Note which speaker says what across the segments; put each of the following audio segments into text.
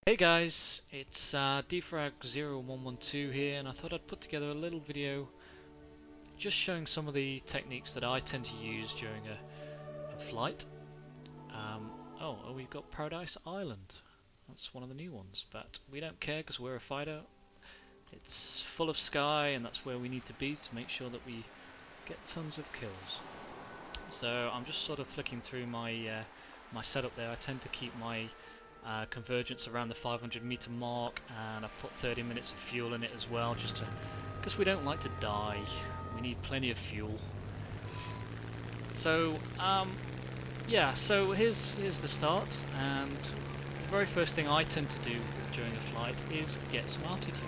Speaker 1: Hey guys, it's Defrag0112 here, and I thought I'd put together a little video just showing some of the techniques that I tend to use during a flight. We've got Paradise Island. That's one of the new ones, but we don't care because we're a fighter. It's full of sky, and that's where we need to be to make sure that we get tons of kills. So I'm just sort of flicking through my setup there. I tend to keep my convergence around the 500-meter mark, and I've put 30 minutes of fuel in it as well, just to because we don't like to die. We need plenty of fuel. So yeah, so here's the start, and the very first thing I tend to do during a flight is get some altitude.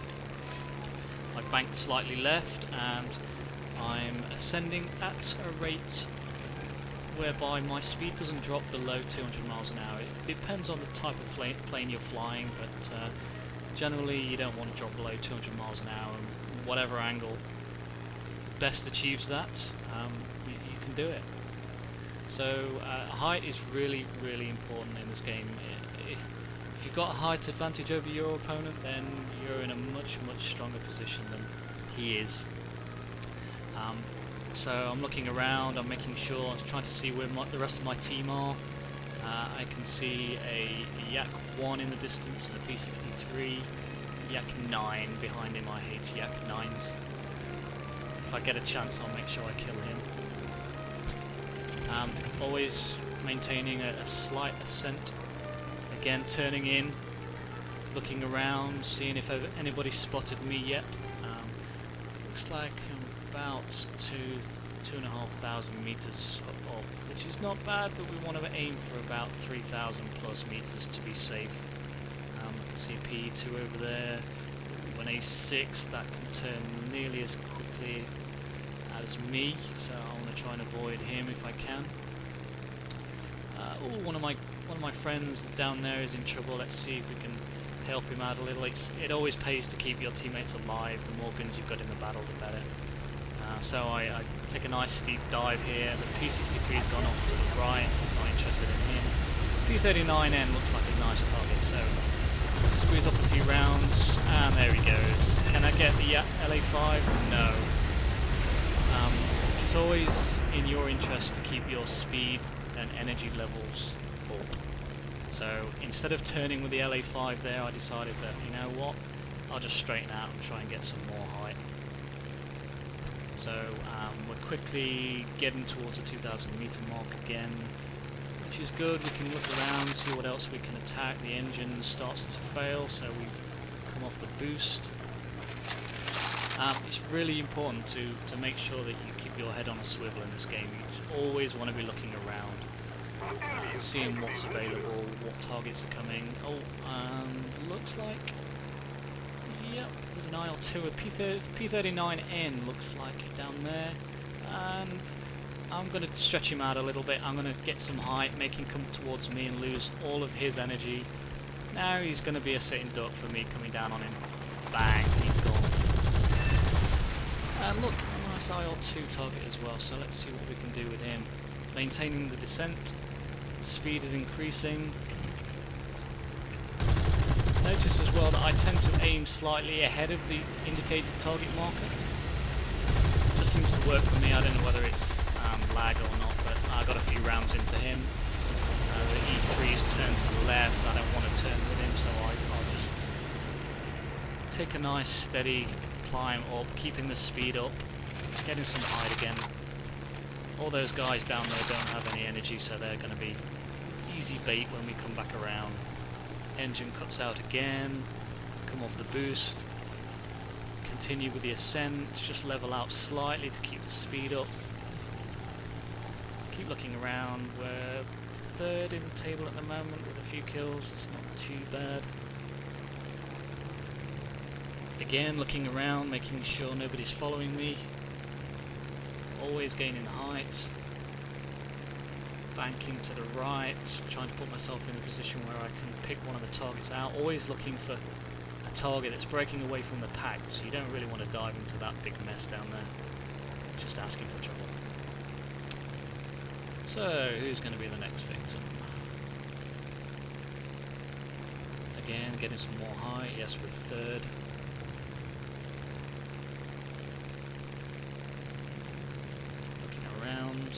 Speaker 1: I bank slightly left, and I'm ascending at a rate whereby my speed doesn't drop below 200 miles an hour. It depends on the type of plane you're flying, but generally you don't want to drop below 200 miles an hour, and whatever angle best achieves that, you can do it. So height is really important in this game. If you've got a height advantage over your opponent, then you're in a much stronger position than he is. So I'm looking around, I'm making sure, I'm trying to see where the rest of my team are. I can see a Yak-1 in the distance and a P-63, Yak-9 behind him. I hate Yak-9s. If I get a chance, I'll make sure I kill him. Always maintaining a slight ascent. Again, turning in, looking around, seeing if anybody spotted me yet. Looks like I'm about 2,500 meters up, which is not bad, but we want to aim for about 3,000 plus meters to be safe. I can see a P2 over there, an A6 that can turn nearly as quickly as me, so I want to try and avoid him if I can. One of my friends down there is in trouble. Let's see if we can help him out a little. It always pays to keep your teammates alive. The more guns you've got in the battle, the better. So I take a nice steep dive here. The P-63 has gone off to the right. Not interested in him. P-39N looks like a nice target, so squeeze up a few rounds, and there he goes. Can I get the LA-5? No. It's always in your interest to keep your speed and energy levels full. So instead of turning with the LA-5 there, I decided that, you know what, I'll just straighten out and try and get some more height. So we're quickly getting towards the 2,000 meter mark again, which is good. We can look around, see what else we can attack. The engine starts to fail, so we've come off the boost. It's really important to make sure that you keep your head on a swivel in this game. You always want to be looking around, seeing what's available, what targets are coming. Looks like, yep, there's an IL-2, a P-39N looks like down there, and I'm going to stretch him out a little bit. I'm going to get some height, make him come towards me and lose all of his energy. Now he's going to be a sitting duck for me coming down on him. Bang, he's gone. And look, a nice IL-2 target as well, so let's see what we can do with him. Maintaining the descent, speed is increasing. Notice as well that I tend to aim slightly ahead of the indicated target marker. It just seems to work for me. I don't know whether it's lag or not, but I got a few rounds into him. The E3's turned to the left. I don't want to turn with him, so I'll just take a nice steady climb up, keeping the speed up, getting some height again. All those guys down there don't have any energy, so they're going to be easy bait when we come back around. Engine cuts out again, come off the boost, continue with the ascent, just level out slightly to keep the speed up. Keep looking around. We're third in the table at the moment with a few kills, it's not too bad. Again, looking around, making sure nobody's following me. Always gaining height. Banking to the right, trying to put myself in a position where I can pick one of the targets out. Always looking for a target that's breaking away from the pack, so you don't really want to dive into that big mess down there. Just asking for trouble. So, who's going to be the next victim? again, getting some more height. Yes, we're third. Looking around,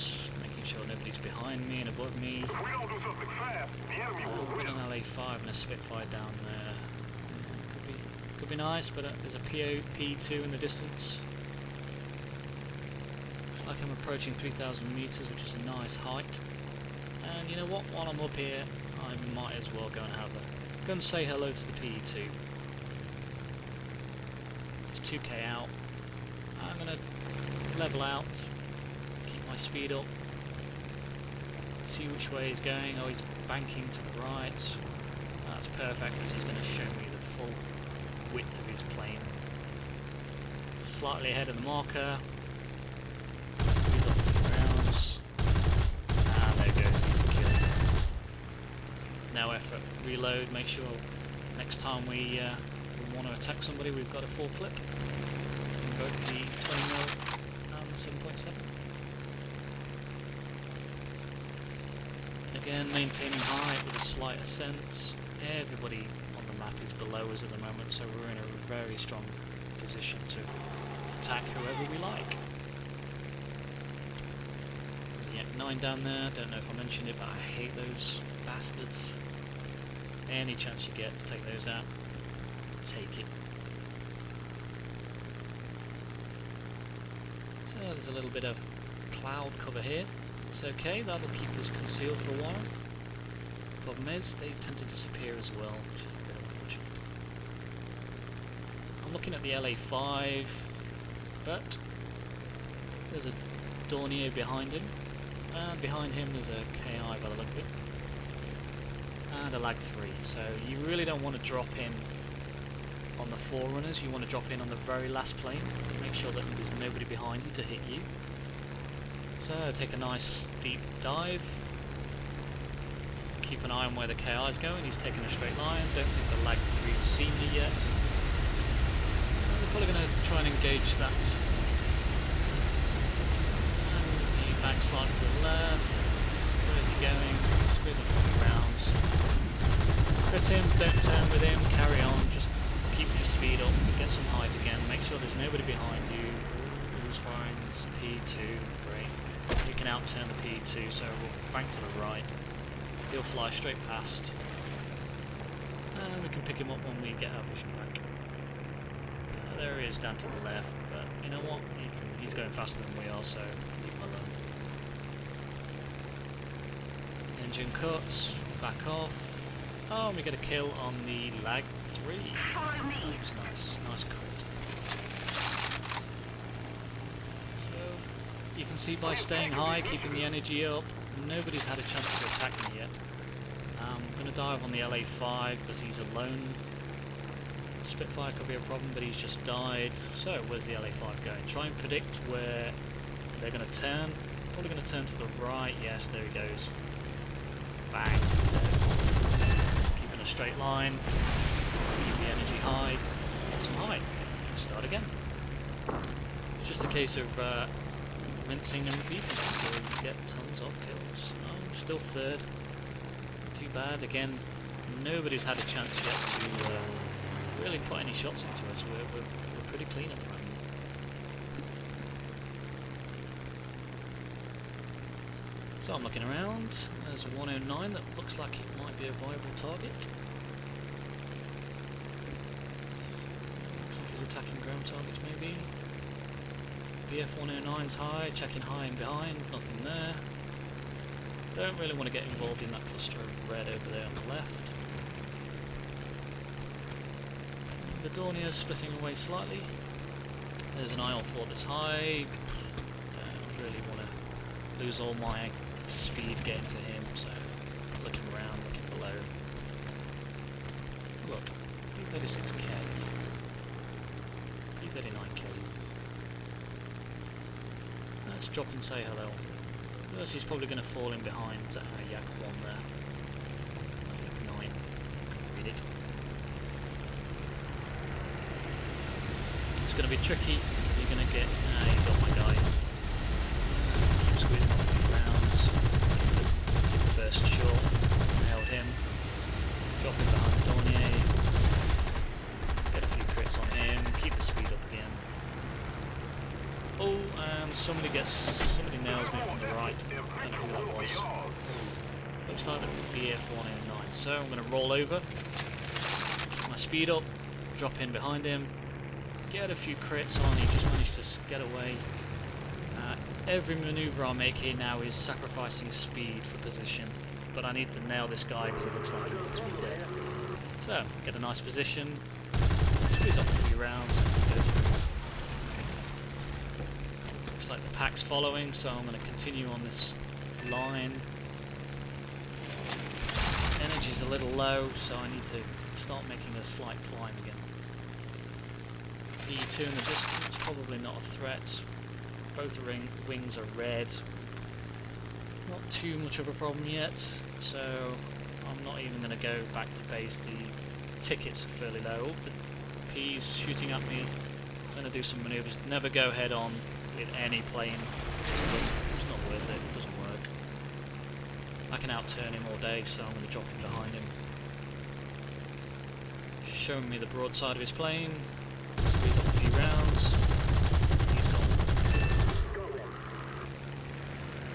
Speaker 1: making sure nobody's behind me and above me.
Speaker 2: If we don't do something fast, the enemy will
Speaker 1: Got
Speaker 2: win.
Speaker 1: an LA5 and a Spitfire down there. Could be nice, but there's a P2 in the distance. Looks like I'm approaching 3,000 meters, which is a nice height. And you know what? While I'm up here, I might as well go and say hello to the P2. It's 2k out. I'm gonna level out, keep my speed up, see which way he's going. Oh, he's banking to the right. That's perfect because he's going to show me the full width of his plane. Slightly ahead of the marker. He's off the grounds. And there goes the kill. No effort. Reload. Make sure next time we want to attack somebody, we've got a full clip. Both the 20mm and the 7.7. Again, maintaining height with a slight ascent. Everybody on the map is below us at the moment, so we're in a very strong position to attack whoever we like. There's the Ep9 down there. Don't know if I mentioned it, but I hate those bastards. Any chance you get to take those out, take it. There's a little bit of cloud cover here. It's okay, that'll keep us concealed for a while. Problem is, they tend to disappear as well, which is a bit unfortunate. I'm looking at the LA5, but there's a Dornier behind him, and behind him there's a KI by the look of it, and a Lag 3. So you really don't want to drop in on the Forerunners, you want to drop in on the very last plane. Make sure that there's nobody behind you to hit you. So take a nice deep dive. Keep an eye on where the KI is going. He's taking a straight line. Don't think the Lag 3's seen me yet. We're probably going to try and engage that. And he backs slightly to the left. Where is he going? Squeeze up the rounds. Crit him, don't turn with him, carry on. Just keep your speed up, get some height again, make sure there's nobody behind you. Who's firing? It's P2, great. You can outturn the P2, so we'll bank to the right. He'll fly straight past. And we can pick him up when we get our vision back. There he is down to the left, but you know what? He's going faster than we are, so leave him alone. Engine cuts, back off. Oh, and we get a kill on the Lag 3. Looks nice crit. So you can see by staying high, keeping the energy up, nobody's had a chance to attack me yet. I'm going to dive on the LA5 because he's alone. Spitfire could be a problem, but he's just died. So where's the LA5 going? Try and predict where they're going to turn. Probably going to turn to the right. Yes, there he goes. Bang. Keeping a straight line. Keep the energy high. Get some height. Start again. It's just a case of rinsing and repeating, so you get tons of kills. I'm still third. Too bad. Again, nobody's had a chance yet to really put any shots into us. We're pretty clean at the moment. So I'm looking around. There's a 109 that looks like it might be a viable target. Looks like he's attacking ground targets maybe. BF109's high, checking high and behind, nothing there. Don't really want to get involved in that cluster of red over there on the left. The Dornier is splitting away slightly. There's an IL-4 that's high. Don't really want to lose all my speed getting to him, so looking around, looking below. Look, P36K. P39K. Let's drop and say hello. First he's probably going to fall in behind Yak 1 there. Yak 9. Read it. It's going to be tricky. Is he going to get... he got my guy. Keep squeezing on a few rounds. Keep the first short. Nailed him. Dropping behind Dornier. somebody nails me from the right. I don't know who that was. Looks like that would be Ep1 so I'm going to roll over, my speed up, drop in behind him, get a few crits on. He just managed to get away. Every manoeuvre I make here now is sacrificing speed for position, but I need to nail this guy because it looks like he wants me dead. So, get a nice position, squeeze up a few rounds, and go through. Looks like the pack's following, so I'm going to continue on this line. Energy's a little low, so I need to start making a slight climb again. E2 in the distance, probably not a threat. Both wings are red. Not too much of a problem yet, so I'm not even going to go back to base. The tickets are fairly low. The P's shooting at me. I'm going to do some manoeuvres. Never go head on with any plane. It's not worth it. It doesn't work. I can outturn him all day, so I'm going to drop him behind him. Showing me the broadside of his plane. Squeeze up a few rounds.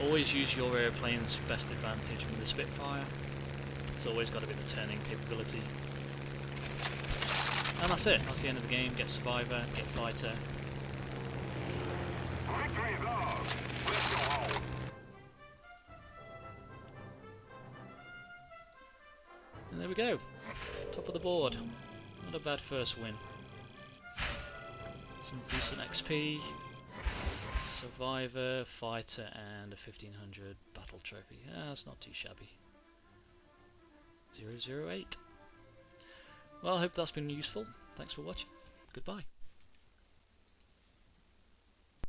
Speaker 1: Always use your airplane's best advantage with the Spitfire. It's always got to be the turning capability. And that's it. That's the end of the game. Get Survivor, get Fighter.
Speaker 2: Victory is ours. Let's go home.
Speaker 1: And there we go. Top of the board. Not a bad first win. Some decent XP. Survivor, Fighter, and a 1500 battle trophy. Yeah, that's not too shabby. 008. Well, I hope that's been useful. Thanks for watching. Goodbye.